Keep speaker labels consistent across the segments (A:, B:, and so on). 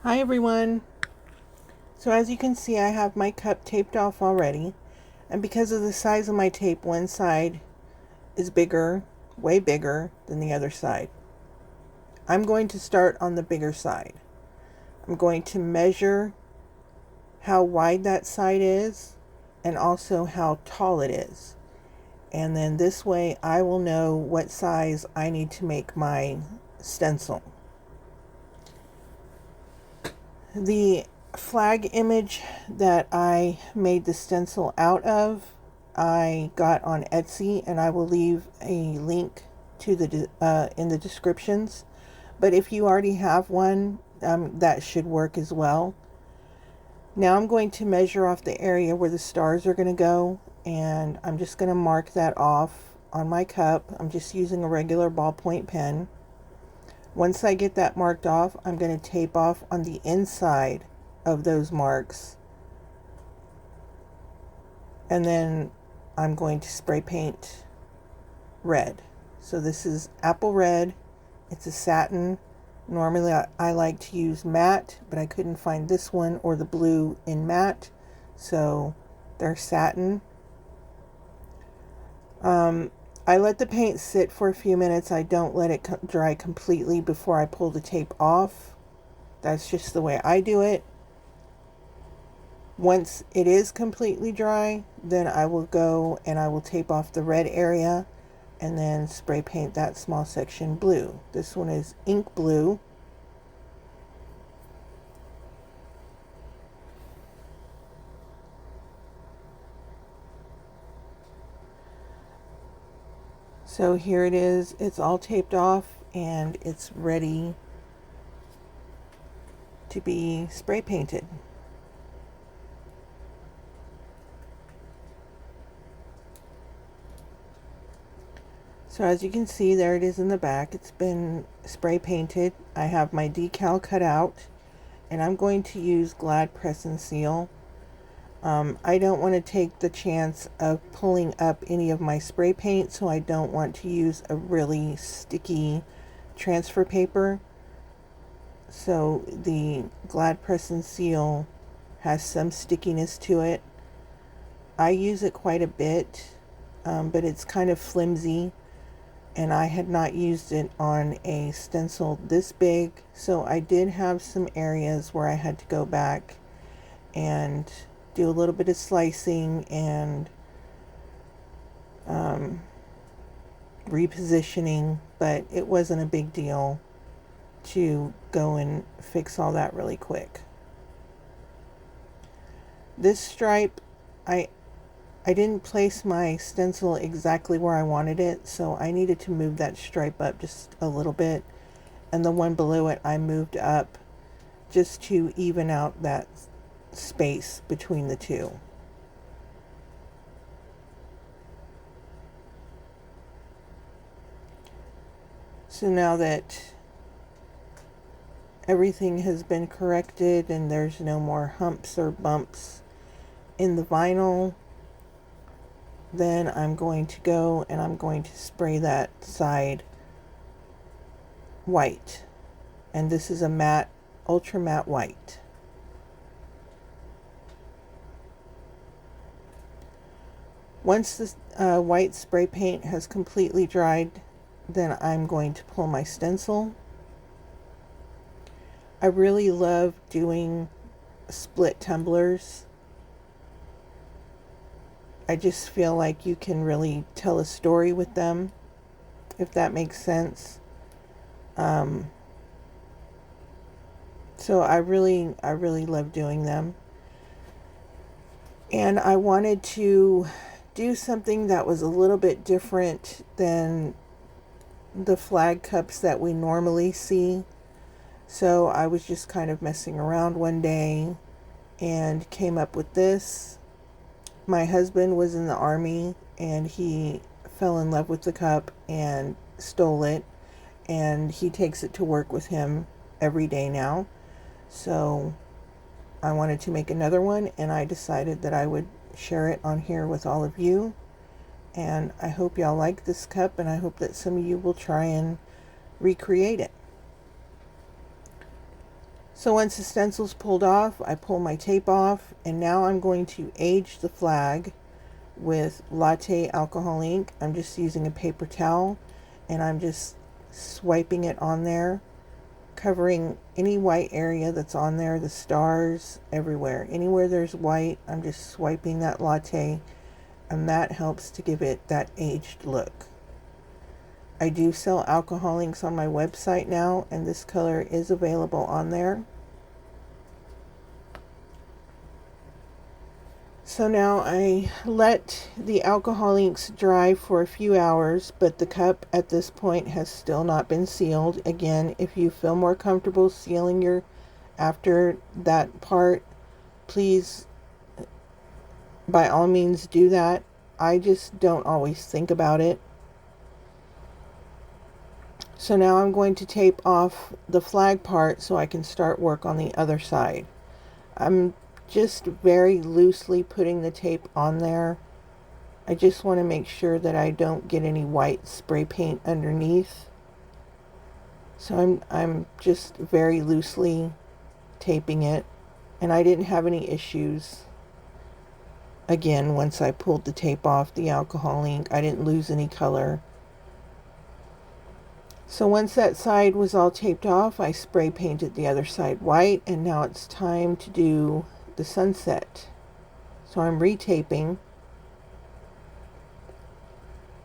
A: Hi everyone. So as you can see, I have my cup taped off already, and because of the size of my tape, one side is bigger, way bigger than the other side. I'm going to start on the bigger side. I'm going to measure how wide that side is and also how tall it is. And then this way I will know what size I need to make my stencil. The flag image that I made the stencil out of, I got on Etsy, and I will leave a link to the in the descriptions. But if you already have one, that should work as well. Now I'm going to measure off the area where the stars are going to go, and I'm just going to mark that off on my cup. I'm just using a regular ballpoint pen. Once I get that marked off, I'm going to tape off on the inside of those marks. And then I'm going to spray paint red. So this is apple red. It's a satin. Normally I like to use matte, but I couldn't find this one or the blue in matte. So they're satin. I let the paint sit for a few minutes. I don't let it dry completely before I pull the tape off. That's just the way I do it. Once it is completely dry, then I will go and I will tape off the red area and then spray paint that small section blue. This one is ink blue. So here it is. It's all taped off and it's ready to be spray painted. So as you can see, there it is in the back. It's been spray painted. I have my decal cut out, and I'm going to use Glad Press and Seal. I don't want to take the chance of pulling up any of my spray paint, so I don't want to use a really sticky transfer paper. So the Glad Press and Seal has some stickiness to it. I use it quite a bit, but it's kind of flimsy, and I had not used it on a stencil this big, so I did have some areas where I had to go back and do a little bit of slicing and repositioning, but it wasn't a big deal to go and fix all that really quick. This stripe, I didn't place my stencil exactly where I wanted it, so I needed to move that stripe up just a little bit, and the one below it I moved up just to even out that space between the two. So now that everything has been corrected and there's no more humps or bumps in the vinyl, then I'm going to go and I'm going to spray that side white. And this is a matte, ultra matte white. Once the white spray paint has completely dried, then I'm going to pull my stencil. I really love doing split tumblers. I just feel like you can really tell a story with them, if that makes sense. So I really love doing them. And I wanted to do something that was a little bit different than the flag cups that we normally see. So I was just kind of messing around one day and came up with this. My husband was in the army and he fell in love with the cup and stole it, and he takes it to work with him every day now. So I wanted to make another one, and I decided that I would share it on here with all of you. And I hope y'all like this cup, and I hope that some of you will try and recreate it. So once the stencil's pulled off, I pull my tape off, and now I'm going to age the flag with Latte Alcohol Ink. I'm just using a paper towel, and I'm just swiping it on there, covering any white area that's on there, the stars, everywhere. Anywhere there's white, I'm just swiping that latte, and that helps to give it that aged look. I do sell alcohol inks on my website now, and this color is available on there. So now I let the alcohol inks dry for a few hours, but the cup at this point has still not been sealed. Again, if you feel more comfortable sealing your after that part, please by all means do that. I just don't always think about it. So now I'm going to tape off the flag part so I can start work on the other side. I'm just very loosely putting the tape on there. I just want to make sure that I don't get any white spray paint underneath. So I'm just very loosely taping it, and I didn't have any issues. Again, once I pulled the tape off the alcohol ink, I didn't lose any color. So once that side was all taped off, I spray painted the other side white, and now it's time to do the sunset. So I'm retaping.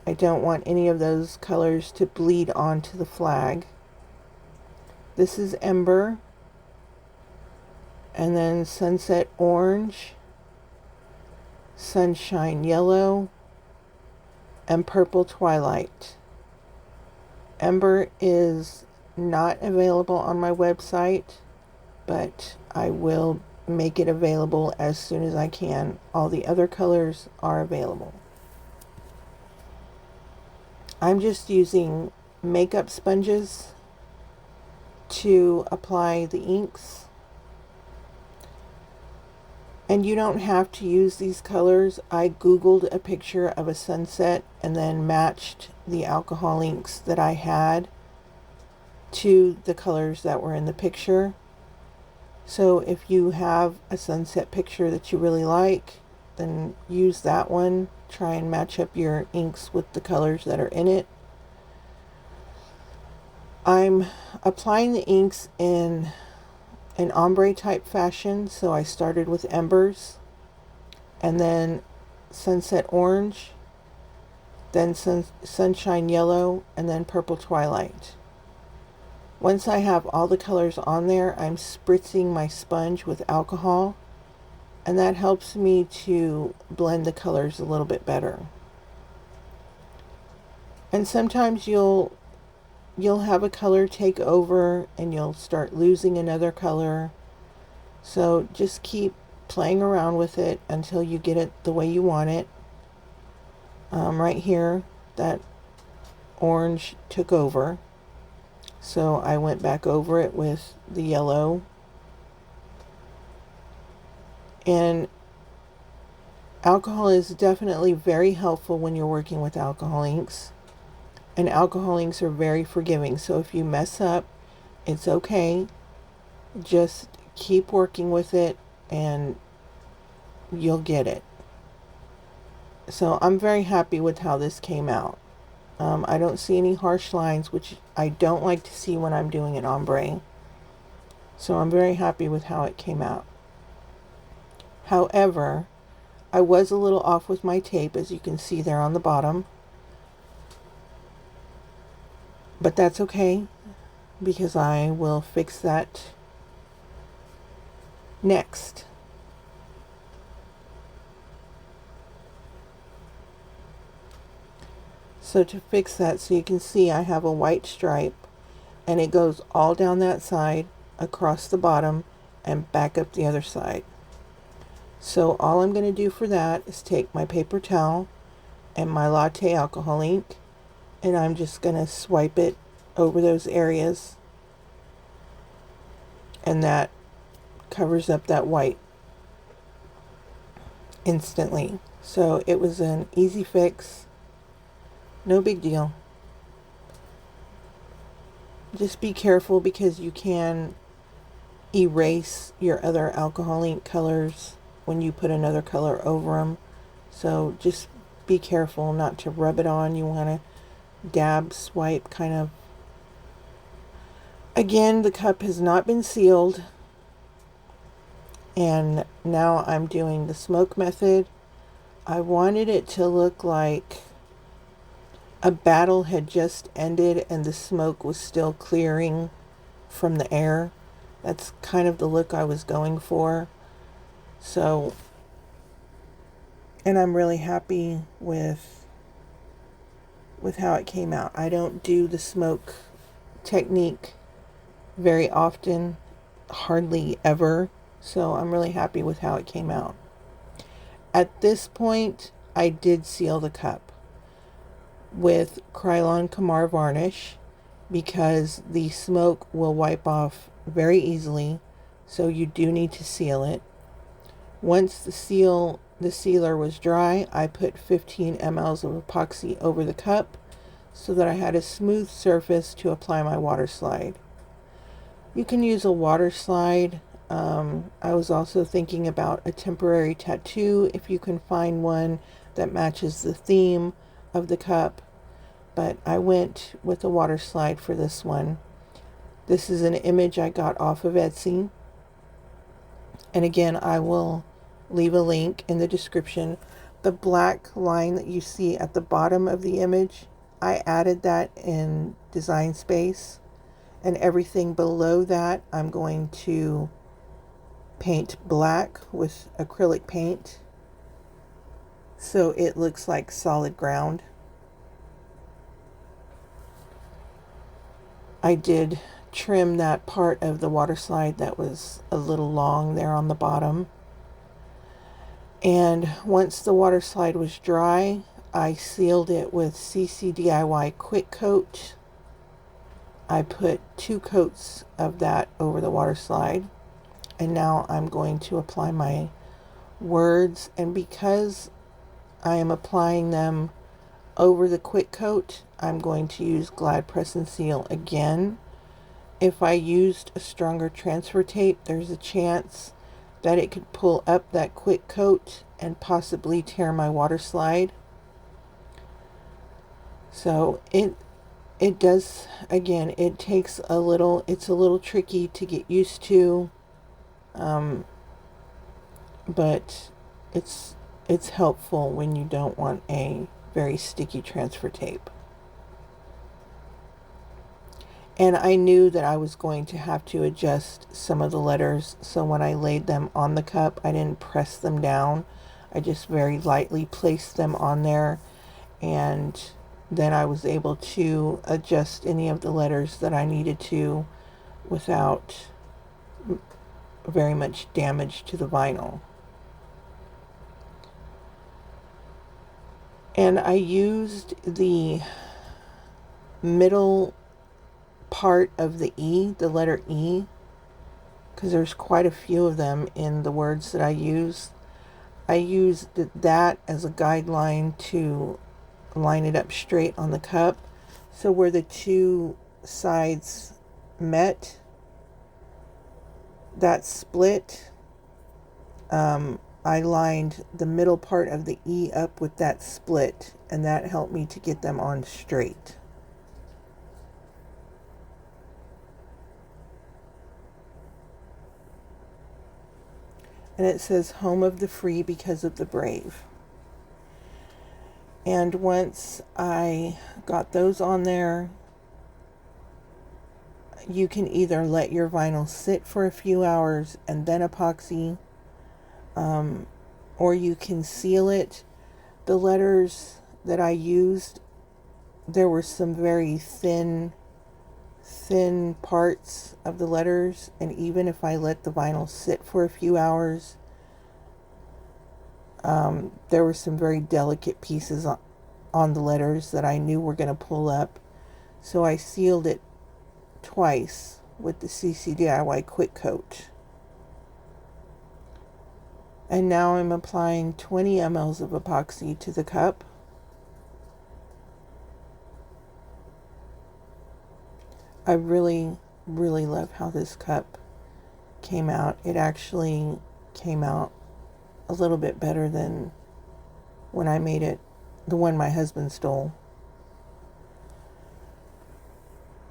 A: I don't want any of those colors to bleed onto the flag. This is Ember, and then Sunset Orange, Sunshine Yellow, and Purple Twilight. Ember is not available on my website, but I will make it available as soon as I can. All the other colors are available. I'm just using makeup sponges to apply the inks. And you don't have to use these colors. I googled a picture of a sunset and then matched the alcohol inks that I had to the colors that were in the picture. So if you have a sunset picture that you really like, then use that one. Try and match up your inks with the colors that are in it. I'm applying the inks in an ombre type fashion, so I started with Embers, and then Sunset Orange, then Sunshine Yellow, and then Purple Twilight. Once I have all the colors on there, I'm spritzing my sponge with alcohol, and that helps me to blend the colors a little bit better. And sometimes you'll have a color take over and you'll start losing another color. So just keep playing around with it until you get it the way you want it. Right here, that orange took over. So I went back over it with the yellow. And alcohol is definitely very helpful when you're working with alcohol inks. And alcohol inks are very forgiving. So if you mess up, it's okay. Just keep working with it and you'll get it. So I'm very happy with how this came out. I don't see any harsh lines, which I don't like to see when I'm doing an ombre. So I'm very happy with how it came out. However, I was a little off with my tape, as you can see there on the bottom. But that's okay, because I will fix that next. So to fix that, so you can see I have a white stripe, and it goes all down that side, across the bottom, and back up the other side. So all I'm going to do for that is take my paper towel and my Latte Alcohol Ink, and I'm just going to swipe it over those areas, and that covers up that white instantly. So it was an easy fix, no big deal. Just be careful, because you can erase your other alcohol ink colors when you put another color over them. So just be careful not to rub it on. You want to dab, swipe, kind of. Again, the cup has not been sealed. And now I'm doing the smoke method. I wanted it to look like a battle had just ended and the smoke was still clearing from the air. That's kind of the look I was going for. So, and I'm really happy with how it came out. I don't do the smoke technique very often, hardly ever. So I'm really happy with how it came out. At this point, I did seal the cup with Krylon Kamar varnish because the smoke will wipe off very easily, so you do need to seal it. Once the sealer was dry, I put 15 mLs of epoxy over the cup so that I had a smooth surface to apply my water slide. You can use a water slide. I was also thinking about a temporary tattoo if you can find one that matches the theme of the cup, but I went with a water slide for this one. This is an image I got off of Etsy, and again I will leave a link in the description. The black line that you see at the bottom of the image, I added that in Design Space, and everything below that I'm going to paint black with acrylic paint so it looks like solid ground. I did trim that part of the water slide that was a little long there on the bottom. And once the water slide was dry, I sealed it with CCDIY Quick Coat. I put 2 coats of that over the water slide. And now I'm going to apply my words. And because I am applying them over the quick coat, I'm going to use Glad Press and Seal again. If I used a stronger transfer tape, there's a chance that it could pull up that quick coat and possibly tear my water slide. So it does, again, it takes a little, it's a little tricky to get used to. But it's helpful when you don't want a very sticky transfer tape. And I knew that I was going to have to adjust some of the letters, so when I laid them on the cup, I didn't press them down. I just very lightly placed them on there, and then I was able to adjust any of the letters that I needed to without very much damage to the vinyl. And I used the middle part of the E, the letter E, because there's quite a few of them in the words that I use. I used that as a guideline to line it up straight on the cup. So where the two sides met, that split, I lined the middle part of the E up with that split, and that helped me to get them on straight. And it says home of the free because of the brave. And once I got those on there, you can either let your vinyl sit for a few hours and then epoxy, or you can seal it. The letters that I used, there were some very thin parts of the letters, and even if I let the vinyl sit for a few hours, there were some very delicate pieces on the letters that I knew were going to pull up, so I sealed it twice with the CCDIY Quick Coat. And now I'm applying 20 mLs of epoxy to the cup. I really love how this cup came out. It actually came out a little bit better than when I made it, the one my husband stole.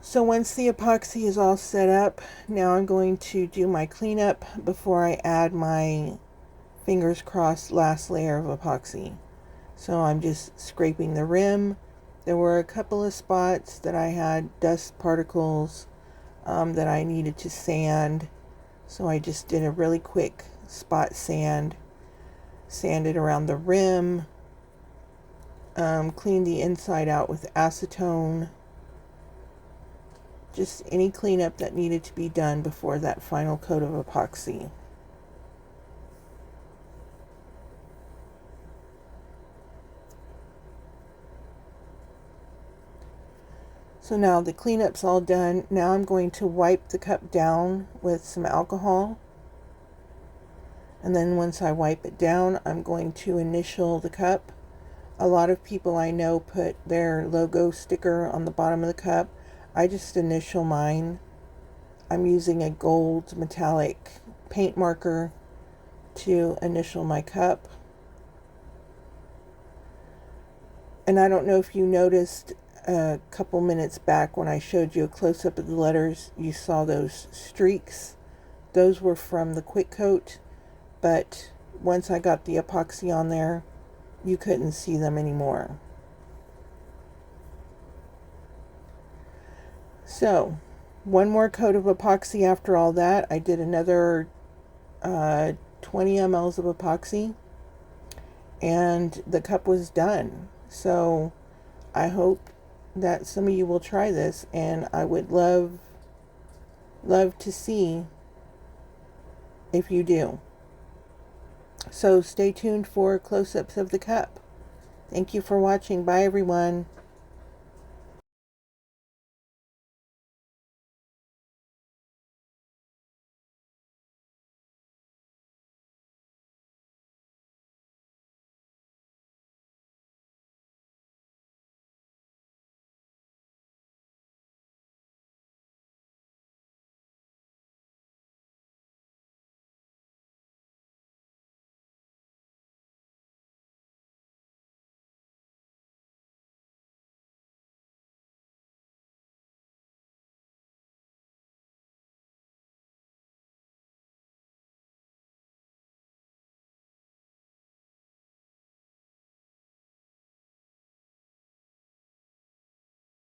A: So once the epoxy is all set up, now I'm going to do my cleanup before I add my fingers crossed last layer of epoxy. So I'm just scraping the rim. There were a couple of spots that I had dust particles that I needed to sand. So I just did a really quick spot sand. Sanded around the rim. Cleaned the inside out with acetone. Just any cleanup that needed to be done before that final coat of epoxy. So now the cleanup's all done. Now I'm going to wipe the cup down with some alcohol. And then once I wipe it down, I'm going to initial the cup. A lot of people I know put their logo sticker on the bottom of the cup. I just initial mine. I'm using a gold metallic paint marker to initial my cup. And I don't know if you noticed a couple minutes back when I showed you a close-up of the letters, you saw those streaks. Those were from the quick coat, but once I got the epoxy on there, you couldn't see them anymore. So, one more coat of epoxy after all that. I did another 20 mLs of epoxy, and the cup was done. So, I hope that some of you will try this, and I would love to see if you do. So, stay tuned for close-ups of the cup. Thank you for watching. Bye, everyone.